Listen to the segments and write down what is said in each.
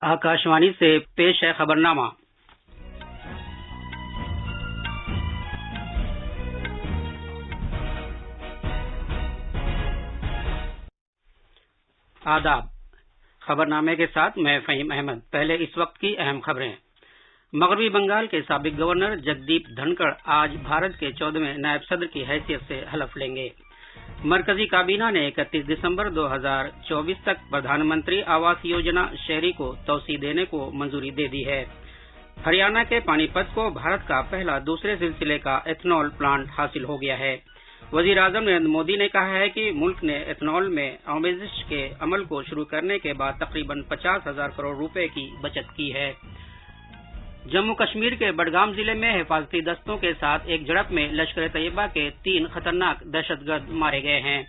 आकाशवाणी से पेश है खबरनामा। आदाब। खबरनामे के साथ मैं फहीम अहमद। पहले इस वक्त की अहम खबरें। मगरबी बंगाल के साबिक गवर्नर जगदीप धनखड़ आज भारत के 14वें नायब सदर की हैसियत से हलफ लेंगे। मरकजी काबीना ने 31 दिसंबर 2024 तक प्रधानमंत्री आवास योजना शहरी को तौसी देने को मंजूरी दे दी है। हरियाणा के पानीपत को भारत का पहला दूसरे सिलसिले का एथनॉल प्लांट हासिल हो गया है। वजीर-ए-आजम नरेंद्र मोदी ने कहा है कि मुल्क ने एथनॉल में आमेजिश के अमल को शुरू करने के बाद तकरीबन 50,000 करोड़ रुपए की बचत की है। जम्मू कश्मीर के बडगाम जिले में हिफाजती दस्तों के साथ एक झड़प में लश्कर-ए-तैयबा के 3 खतरनाक दहशतगर्द मारे गए हैं।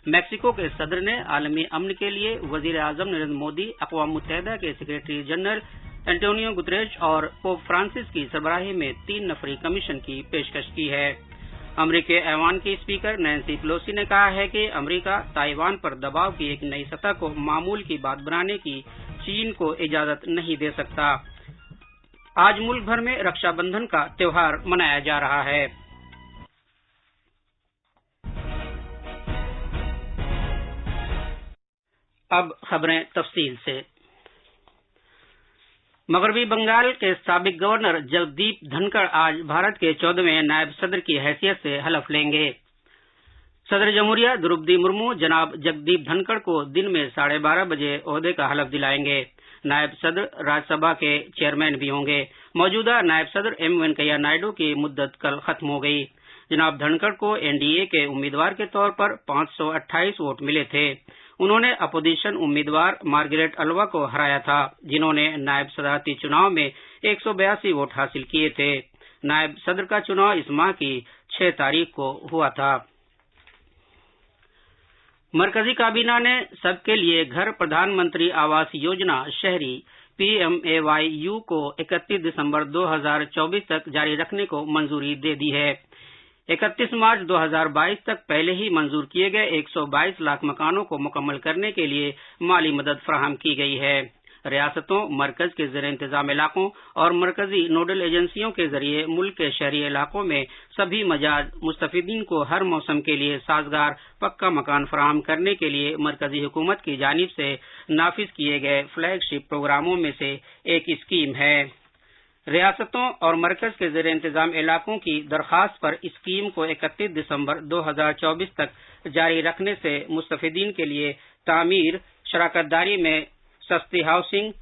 मैक्सिको के सदर ने आलमी अमन के लिए वजीर-ए-आजम नरेंद्र मोदी, अक़वाम मुत्तहिदा के सेक्रेटरी जनरल एंटोनियो गुतरेश और पोप फ्रांसिस की सरबराही में 3 नफरी कमीशन की पेशकश की है। अमरीकी ऐवान की स्पीकर नैन्सी पेलोसी ने कहा है कि अमरीका ताइवान पर दबाव की एक नई सतह को मामूल की बात बनाने की चीन को इजाजत नहीं दे सकता। आज मुल्क भर में रक्षाबंधन का त्योहार मनाया जा रहा है। अब खबरें तफसील से। मगरबी बंगाल के साबिक गवर्नर जगदीप धनखड़ आज भारत के 14वें नायब सदर की हैसियत से हलफ लेंगे। सदर जमहूरिया द्रौपदी मुर्मू जनाब जगदीप धनखड़ को दिन में 12:30 बजे ओहदे का हलफ दिलाएंगे। नायब सदर राज्यसभा के चेयरमैन भी होंगे। मौजूदा नायब सदर एम वेंकैया नायडू की मुद्दत कल खत्म हो गई। जनाब धनखड़ को एनडीए के उम्मीदवार के तौर पर 528 वोट मिले थे। उन्होंने अपोजिशन उम्मीदवार मार्गरेट अल्वा को हराया था, जिन्होंने नायब सदराती चुनाव में 182 वोट हासिल किए थे। नायब सदर का चुनाव इस माह की 6 तारीख को हुआ था। मरकजी काबीना ने सबके लिए घर प्रधानमंत्री आवास योजना शहरी PMAYU को 31 दिसंबर 2024 तक जारी रखने को मंजूरी दे दी है। 31 मार्च 2022 तक पहले ही मंजूर किए गए 122 लाख मकानों को मुकम्मल करने के लिए माली मदद फराहम की गई है। रियासतों, मरकज के ज़ेर इंतजाम इलाकों और मरकजी नोडल एजेंसियों के जरिए मुल्क के शहरी इलाकों में सभी मजाज मुस्तफीदीन को हर मौसम के लिए साजगार पक्का मकान फराहम करने के लिए मरकजी हुकूमत की जानिब से नाफिज किए गए फ्लैगशिप प्रोग्रामों में से एक स्कीम है। रियासतों और मरकज के ज़ेर इंतजाम इलाकों की दरख्वास्त पर स्कीम को 31 दिसंबर 2024 तक जारी रखने से मुस्तफीदीन के लिए तामीर, शराकतदारी में सस्ती हाउसिंग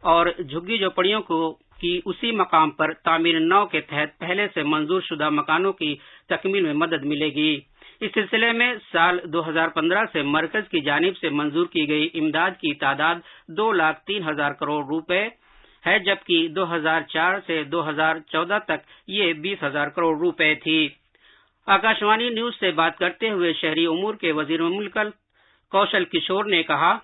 और झुग्गी झोपड़ियों की उसी मकाम पर तामीर नौ के तहत पहले से मंजूर शुदा मकानों की तकमील में मदद मिलेगी। इस सिलसिले में साल 2015 से मरकज की जानिब से मंजूर की गई इमदाद की तादाद 2,03,000 करोड़ रुपए है, जबकि 2004 से 2014 तक ये 20,000 करोड़ रुपए थी। आकाशवाणी न्यूज से बात करते हुए शहरी उमूर के वजीर मुल्क कौशल किशोर ने कहा,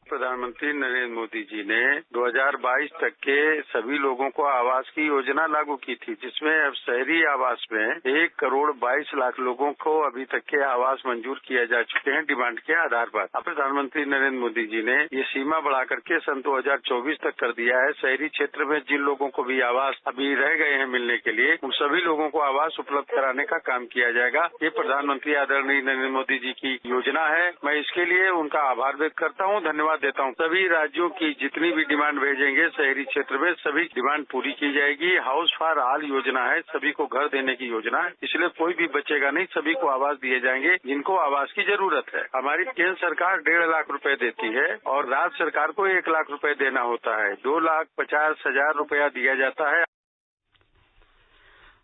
प्रधानमंत्री नरेंद्र मोदी जी ने 2022 तक के सभी लोगों को आवास की योजना लागू की थी, जिसमें अब शहरी आवास में 1,22,00,000 लोगों को अभी तक के आवास मंजूर किया जा चुके हैं डिमांड के आधार पर। अब प्रधानमंत्री नरेंद्र मोदी जी ने ये सीमा बढ़ा करके सन 2024 तक कर दिया है। शहरी क्षेत्र में जिन लोगों को भी आवास अभी रह गए हैं मिलने के लिए, उन सभी लोगों को आवास उपलब्ध कराने का काम किया जाएगा। ये प्रधानमंत्री आदरणीय नरेंद्र मोदी जी की योजना है। मैं इसके लिए उनका आभार व्यक्त करता हूँ, धन्यवाद देता हूँ। सभी राज्यों की जितनी भी डिमांड भेजेंगे शहरी क्षेत्र में सभी डिमांड पूरी की जाएगी। हाउस फॉर ऑल योजना है, सभी को घर देने की योजना है, इसलिए कोई भी बचेगा नहीं, सभी को आवास दिए जाएंगे जिनको आवास की जरूरत है। हमारी केंद्र सरकार 1.5 लाख रुपए देती है और राज्य सरकार को 1 लाख रुपए देना होता है। 2,50,000 रुपया दिया जाता है।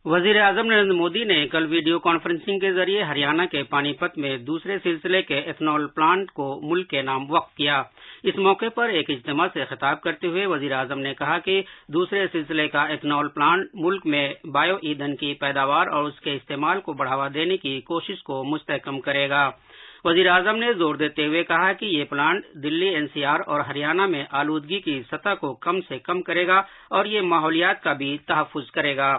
वजीर-ए-आजम नरेंद्र मोदी ने कल वीडियो कॉन्फ्रेंसिंग के जरिए हरियाणा के पानीपत में दूसरे सिलसिले के एथनॉल प्लांट को मुल्क के नाम वक्फ किया। इस मौके पर एक इज्तिमा से खिताब करते हुए वजीर-ए-आजम ने कहा कि दूसरे सिलसिले का एथनॉल प्लांट मुल्क में बायो ईंधन की पैदावार और उसके इस्तेमाल को बढ़ावा देने की कोशिश को मुस्तहकम करेगा। वजीर-ए-आजम ने जोर देते हुए कहा कि ये प्लांट दिल्ली, NCR और हरियाणा में आलूदगी की सतह को कम से कम करेगा और ये माहौलियात का भी तहफ्फुज करेगा।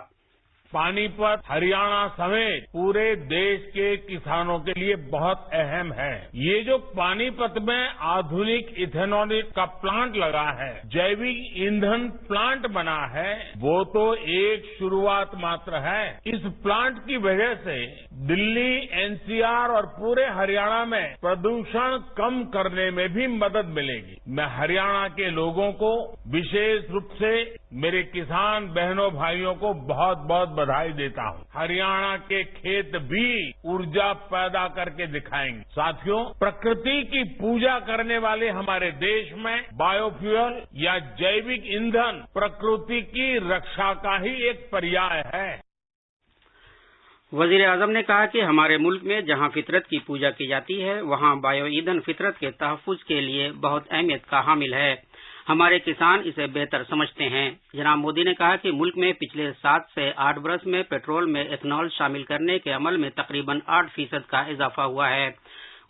पानीपत हरियाणा समेत पूरे देश के किसानों के लिए बहुत अहम है। ये जो पानीपत में आधुनिक इथेनॉल का प्लांट लगा है, जैविक ईंधन प्लांट बना है, वो तो एक शुरुआत मात्र है। इस प्लांट की वजह से दिल्ली, एनसीआर और पूरे हरियाणा में प्रदूषण कम करने में भी मदद मिलेगी। मैं हरियाणा के लोगों को विशेष रूप से मेरे किसान बहनों भाइयों को बहुत बहुत बधाई देता हूं। हरियाणा के खेत भी ऊर्जा पैदा करके दिखाएंगे। साथियों, प्रकृति की पूजा करने वाले हमारे देश में बायोफ्यूल या जैविक ईंधन प्रकृति की रक्षा का ही एक पर्याय है। वजीर आजम ने कहा कि हमारे मुल्क में जहां फितरत की पूजा की जाती है, वहां बायो ईंधन फितरत के तहफ्फुज के लिए बहुत अहमियत का हामिल है। हमारे किसान इसे बेहतर समझते हैं। जनाब मोदी ने कहा कि मुल्क में पिछले 7 से 8 बरस में पेट्रोल में एथनॉल शामिल करने के अमल में तकरीबन 8% का इजाफा हुआ है।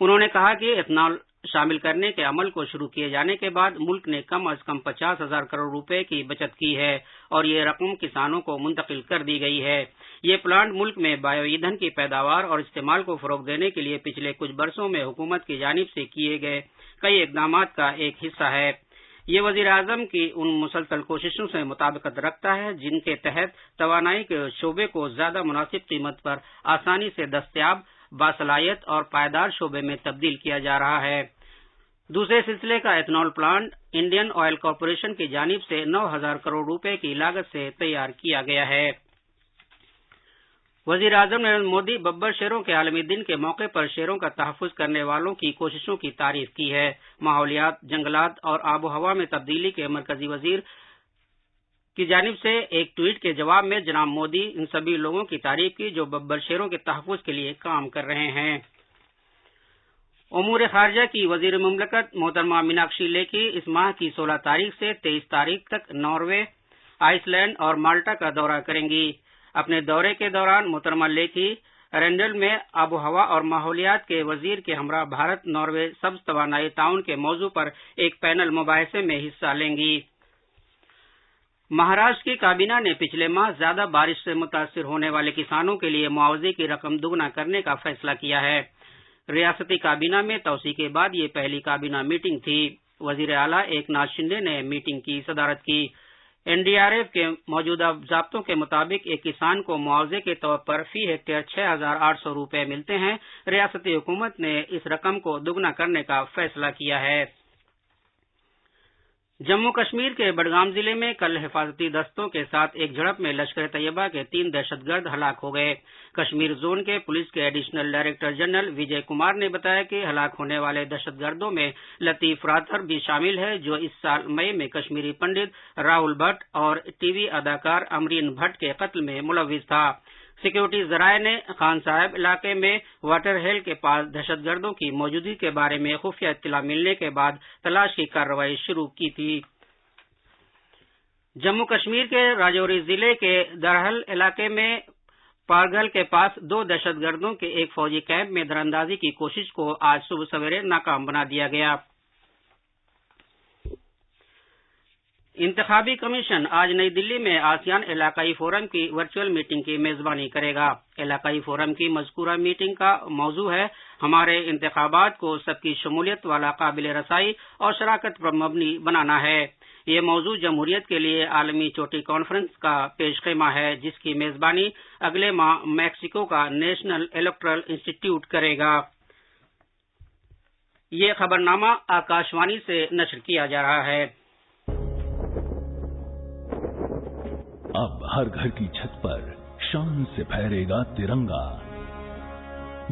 उन्होंने कहा कि एथनॉल शामिल करने के अमल को शुरू किए जाने के बाद मुल्क ने कम अज कम 50,000 करोड़ रुपए की बचत की है और ये रकम किसानों को मुंतकिल कर दी गई है। ये प्लांट मुल्क में बायो ईंधन की पैदावार और इस्तेमाल को फरोग देने के लिए पिछले कुछ बरसों में हुकूमत की जानिब से किए गए कई इकदाम का एक हिस्सा है। ये वजीर आजम की उन मुसलसल कोशिशों से मुताबिकत रखता है जिनके तहत तवानाई के शोबे को ज्यादा मुनासिब कीमत पर आसानी से दस्तयाब, बासलाहियत और पायदार शोबे में तब्दील किया जा रहा है। दूसरे सिलसिले का ethanol plant Indian oil corporation की जानिब से 9,000 करोड़ रुपए की लागत से तैयार किया गया है। वजीर आजम नरेंद्र मोदी बब्बर शेरों के आलमी दिन के मौके पर शेरों का तहफ्फुज करने वालों की कोशिशों की तारीफ की है। माहौलियात, जंगलात और आबो हवा में तब्दीली के मरकजी वजीर की जानिब से एक ट्वीट के जवाब में जनाब मोदी इन सभी लोगों की तारीफ की जो बब्बर शेरों के तहफ्फुज के लिए काम कर रहे हैं। उमूर खारजा की वजीर मुमलकत मोहतरमा मीनाक्षी लेखी इस माह की 16 तारीख से 23 तारीख तक नॉर्वे, आइसलैंड और माल्टा का दौरा करेंगी। अपने दौरे के दौरान मोहतरमा लेखी रेंडल में आबो हवा और माहौलियात के वजीर के हमरा भारत नॉर्वे सब्ज तवानाई ताउन के मौजू पर एक पैनल मुबाहिसे में हिस्सा लेंगी। महाराष्ट्र की काबीना ने पिछले माह ज्यादा बारिश से मुतासिर होने वाले किसानों के लिए मुआवजे की रकम दुगना करने का फैसला किया है। रियासती काबीना में तौसी के बाद ये पहली काबीना मीटिंग थी। वजीर आला एकनाथ शिंदे ने मीटिंग की सदारत की। एनडीआरएफ के मौजूदा ज़ाब्तों के मुताबिक एक किसान को मुआवजे के तौर पर फी हेक्टेयर 6,800 रुपए मिलते हैं। रियासती हुकूमत ने इस रकम को दुगना करने का फैसला किया है। जम्मू कश्मीर के बडगाम जिले में कल हिफाजती दस्तों के साथ एक झड़प में लश्कर तैयबा के 3 दहशतगर्द हलाक हो गए। कश्मीर जोन के पुलिस के additional director general Vijay Kumar ने बताया कि हलाक होने वाले दहशतगर्दों में लतीफ राथर भी शामिल है, जो इस साल मई में कश्मीरी पंडित राहुल भट्ट और टीवी अदाकार अमरीन भट्ट के कत्ल में मुलव्विस था। सिक्योरिटी जराये ने खान साहब इलाके में वाटर हेल के पास दहशतगर्दों की मौजूदगी के बारे में खुफिया इत्तला मिलने के बाद तलाश की कार्रवाई शुरू की थी। जम्मू कश्मीर के राजौरी जिले के दरहल इलाके में पारगल के पास 2 दहशतगर्दों के एक फौजी कैंप में दरअंदाजी की कोशिश को आज सुबह सवेरे नाकाम बना दिया गया। इंतखाबी कमीशन आज नई दिल्ली में आसियान इलाकाई फोरम की वर्चुअल मीटिंग की मेजबानी करेगा। इलाकाई फोरम की मज़कूरा मीटिंग का मौजू है हमारे इंतखाबात को सबकी शमूलियत वाला काबिल रसाई और शराकत पर मबनी बनाना है। ये मौजू जमहूरियत के लिए आलमी चोटी कॉन्फ्रेंस का पेशखेमा है, जिसकी मेजबानी अगले माह मैक्सिको का नेशनल इलेक्टोरल इंस्टीट्यूट करेगा। ये खबरनामा आकाशवाणी से नश्र किया जा रहा है। अब हर घर की छत पर शान से फहरेगा तिरंगा,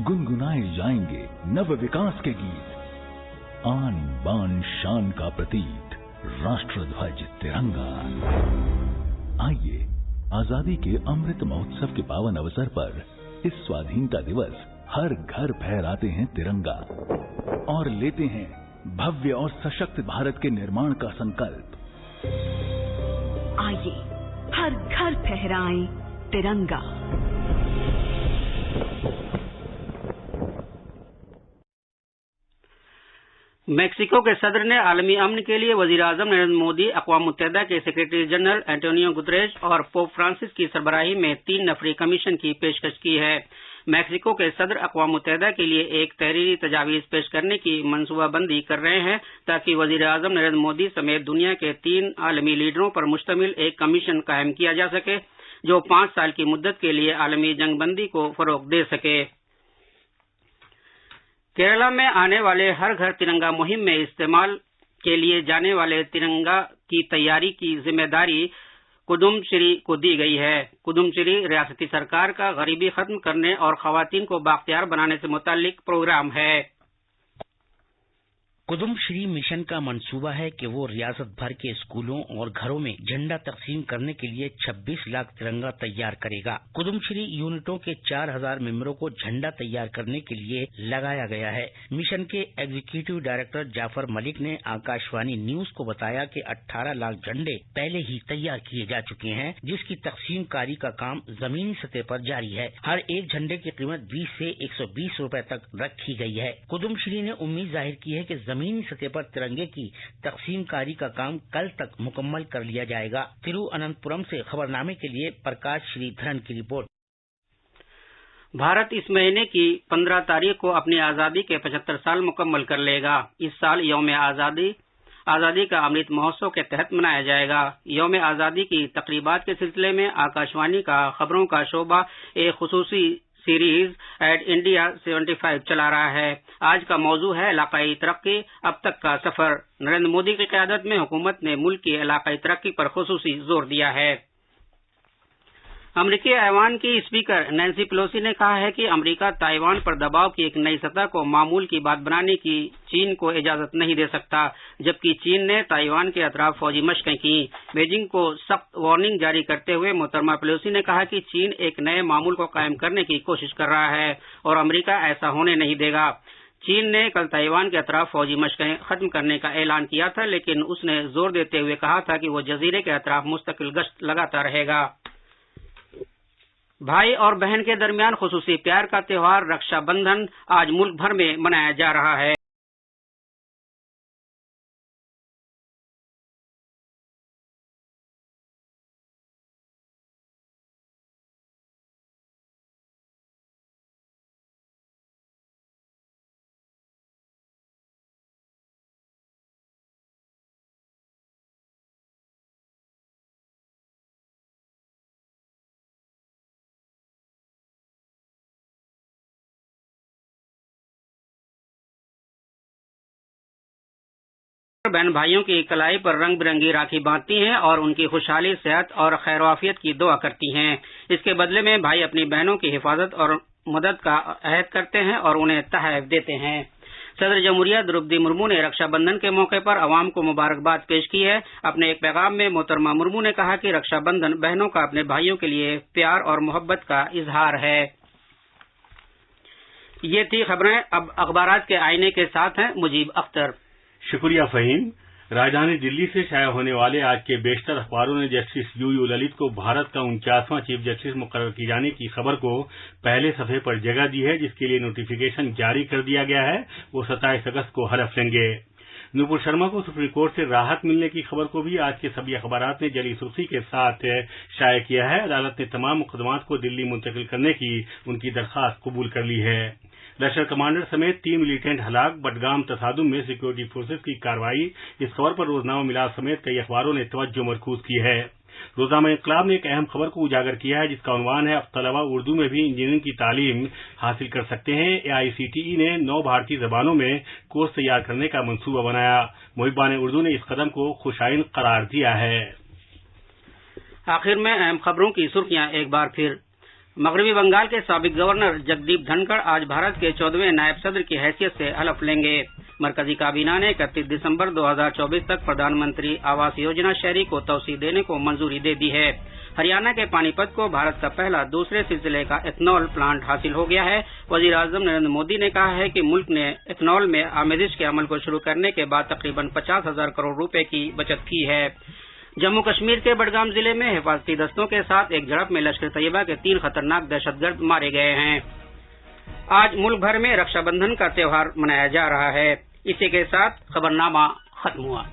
गुनगुनाए जाएंगे नव विकास के गीत, आन बान शान का प्रतीक राष्ट्र ध्वज तिरंगा। आइए आजादी के अमृत महोत्सव के पावन अवसर पर इस स्वाधीनता दिवस हर घर फहराते हैं तिरंगा और लेते हैं भव्य और सशक्त भारत के निर्माण का संकल्प। आइए हर घर फहराएं तिरंगा। मेक्सिको के सदर ने आलमी अमन के लिए वजीर-ए-आजम नरेंद्र मोदी, अक़वाम मुत्तहिदा के सेक्रेटरी जनरल एंटोनियो गुतरेश और पोप फ्रांसिस की सरबराही में 3 नफरी कमीशन की पेशकश की है। मेक्सिको के सदर अक़वाम मुत्तहिदा के लिए एक तहरीरी तजावीज़ पेश करने की मनसूबाबंदी कर रहे हैं ताकि वजीर-ए-आजम नरेंद्र मोदी समेत दुनिया के 3 आलमी लीडरों पर मुश्तमिल एक कमीशन कायम किया जा सके जो 5 साल की मुद्दत के लिए आलमी जंगबंदी को फरोग दे सके। केरला में आने वाले हर घर तिरंगा मुहिम में इस्तेमाल के लिए जाने वाले तिरंगा की तैयारी की जिम्मेदारी कुदुम्बश्री को दी गई है। कुदुम्बश्री रियासती सरकार का गरीबी खत्म करने और खवातीन को बाख्तियार बनाने से मुताल्लिक प्रोग्राम है। कुदुम्बश्री मिशन का मंसूबा है कि वो रियासत भर के स्कूलों और घरों में झंडा तकसीम करने के लिए 26 लाख तिरंगा तैयार करेगा। कुदुम्बश्री यूनिटों के 4000 मेंबरों को झंडा तैयार करने के लिए लगाया गया है। मिशन के एग्जीक्यूटिव डायरेक्टर जाफर मलिक ने आकाशवाणी न्यूज को बताया कि 18 लाख झंडे पहले ही तैयार किए जा चुके हैं, जिसकी तकसीमकारी का काम जमीनी सतह पर जारी है। हर एक झंडे की कीमत 20 से 120 रुपए तक रखी गई है। कुदुम्बश्री ने उम्मीद जाहिर की है कि जमीनी सतह पर तिरंगे की तकसीमकारी का काम कल तक मुकम्मल कर लिया जाएगा। तिरुअनंतपुरम से खबरनामे के लिए प्रकाश श्रीधरन की रिपोर्ट। भारत इस महीने की 15 तारीख को अपनी आजादी के 75 साल मुकम्मल कर लेगा। इस साल यौम आजादी का अमृत महोत्सव के तहत मनाया जाएगा। यौम आजादी की तकरीबात के सिलसिले में आकाशवाणी का खबरों का शोबा एक खुसूसी सीरीज एट इंडिया 75 चला रहा है। आज का मौजू है इलाकाई तरक्की, अब तक का सफर। नरेंद्र मोदी की क़यादत में हुकूमत ने मुल्क की इलाकाई तरक्की पर खुसूसी जोर दिया है। अमरीकी ऐवान की स्पीकर नैन्सी पेलोसी ने कहा है कि अमरीका ताइवान पर दबाव की एक नई सतह को मामूल की बात बनाने की चीन को इजाजत नहीं दे सकता, जबकि चीन ने ताइवान के अतराफ फौजी मशकें की। बीजिंग को सख्त वार्निंग जारी करते हुए मोहतरमा पेलोसी ने कहा कि चीन एक नए मामूल को कायम करने की कोशिश कर रहा है और अमरीका ऐसा होने नहीं देगा। चीन ने कल ताइवान के अतराफ फौजी मशकें खत्म करने का ऐलान किया था, लेकिन उसने जोर देते हुए कहा था कि वो जजीरे के अतराफ मुस्तकिल गश्त लगाता रहेगा। भाई और बहन के दरमियान खुसूसी प्यार का त्योहार रक्षाबंधन आज मुल्क भर में मनाया जा रहा है। बहन भाइयों की कलाई पर रंग बिरंगी राखी बांधती हैं और उनकी खुशहाली, सेहत और खैर-ओ-आफियत की दुआ करती हैं। इसके बदले में भाई अपनी बहनों की हिफाजत और मदद का अहद करते हैं और उन्हें तोहफे देते हैं। सदर जमहूरिया द्रौपदी मुर्मू ने रक्षाबंधन के मौके पर अवाम को मुबारकबाद पेश की है। अपने एक पैगाम में मोहतरमा मुर्मू ने कहा कि रक्षाबंधन बहनों का अपने भाइयों के लिए प्यार और मोहब्बत का इजहार है। ये थी खबरें। अब अखबारात के आईने के साथ हैं मुजीब अख्तर। शुक्रिया फहीम। राजधानी दिल्ली से शाया होने वाले आज के बेशतर अखबारों ने जस्टिस यूयू ललित को भारत का 49वां चीफ जस्टिस मुकर्रर किए जाने की खबर को पहले सफे पर जगह दी है, जिसके लिए नोटिफिकेशन जारी कर दिया गया है। वो 27 अगस्त को हलफ लेंगे। नुपुर शर्मा को सुप्रीम कोर्ट से राहत मिलने की खबर को भी आज के सभी अखबारात ने जली सुर्खी के साथ शाया किया है। अदालत ने तमाम मुकदमात को दिल्ली मुंतकिल करने की उनकी दरखास्त कबूल कर ली है। लश्कर कमांडर समेत 3 मिलिटेंट हलाक, बडगाम तसादुम में सिक्योरिटी फोर्सेज की कार्रवाई। इस खबर पर रोजनामा मिलाद समेत कई अखबारों ने तवज्जो मरकूज की है। रोजनामा इंकलाब ने एक अहम खबर को उजागर किया है, जिसका उन्वान है अब तलबा उर्दू में भी इंजीनियरिंग की तालीम हासिल कर सकते हैं। AICTE ने 9 भारतीय जबानों में कोर्स तैयार करने का मंसूबा बनाया। मुहिब्बान उर्दू ने इस कदम को खुशाइन करार दिया है। आखिर में अहम खबरों की सुर्खियां एक बार फिर। मगरबी बंगाल के साबिक गवर्नर जगदीप धनखड़ आज भारत के 14वें नायब सदर की हैसियत से हलफ लेंगे। मरकजी काबीना ने 31 दिसंबर 2024 तक प्रधानमंत्री आवास योजना शहरी को तौसीह देने को मंजूरी दे दी है। हरियाणा के पानीपत को भारत का पहला दूसरे सिलसिले का एथनॉल प्लांट हासिल हो गया है। वजीर-ए-आजम नरेंद्र मोदी ने कहा है कि मुल्क ने एथनॉल में आमेजिश के अमल को शुरू करने के बाद तकरीबन 50,000 करोड़ रुपए की बचत की है। जम्मू कश्मीर के बडगाम जिले में हिफाजती दस्तों के साथ एक झड़प में लश्कर तैयबा के 3 खतरनाक दहशतगर्द मारे गए हैं। आज मुल्क भर में रक्षाबंधन का त्योहार मनाया जा रहा है। इसी के साथ खबरनामा खत्म हुआ।